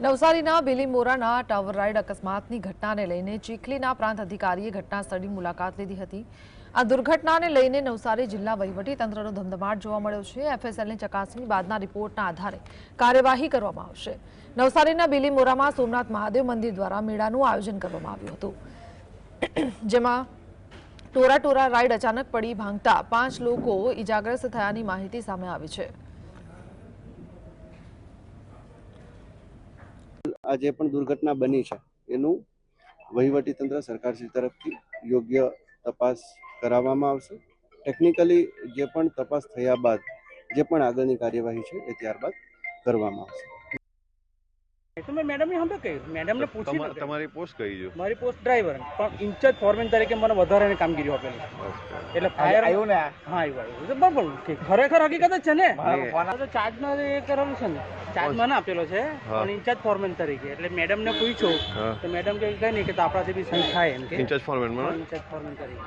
નવસારીના બિલીમોરાના tower ride અકસ્માતની ઘટનાને લઈને ચીખલીના પ્રાંત અધિકારીએ ઘટનાસ્થળની મુલાકાત લીધી હતી। આ દુર્ઘટનાને લઈને નવસારી જિલ્લા વહીવટીતંત્રનો ધમધમાટ જોવા મળ્યો છે। એફએસએલની ચકાસણી બાદના રિપોર્ટના આધારે કાર્યવાહી કરવામાં આવશે। નવસારીના બિલીમોરામાં સોમનાથ મહાદેવ મંદિર દ્વારા મેળાનું આયોજન કરવામાં આવ્યું હતું, જેમાં ટોરા રાઇડ અચાનક પડી ભાંગતા 5 લોકો ઇજાગ્રસ્ત થયાની માહિતી સામે આવી છે। आज पण दुर्घटना बनी है एनु वहीवटी तंत्र सरकार तरफथी योग्य तपास कराववामां आवशे। टेक्निकली जे पण तपास थया बाद जे पण आगळनी कार्यवाही छे ए त्यारबाद करवामां आवशे। तो मैं मैडम ने हम पे कही, मैडम ने पूछी તમારી પોસ્ટ કઈ છે? મારી પોસ્ટ ડ્રાઈવર પણ ઇન્ચાર્જ ફોરમેન તરીકે મને વધારાની કામગીરી આપેલી એટલે ફાયર આવ્યો ને હા આવ્યો તો બરાબર કે ખરેખર હકીકત જ છે ને તો ચાર્જ માં એ કરેલું છે ને ચાર્જ મને આપેલો છે પણ ઇન્ચાર્જ ફોરમેન તરીકે એટલે મેડમ ને પૂછ્યું તો મેડમ કે કઈ નહીં કે તો આપણાથી બી સહી થાય એમ કે ઇન્ચાર્જ ફોરમેન ઇન્ચાર્જ ફોરમેન તરીકે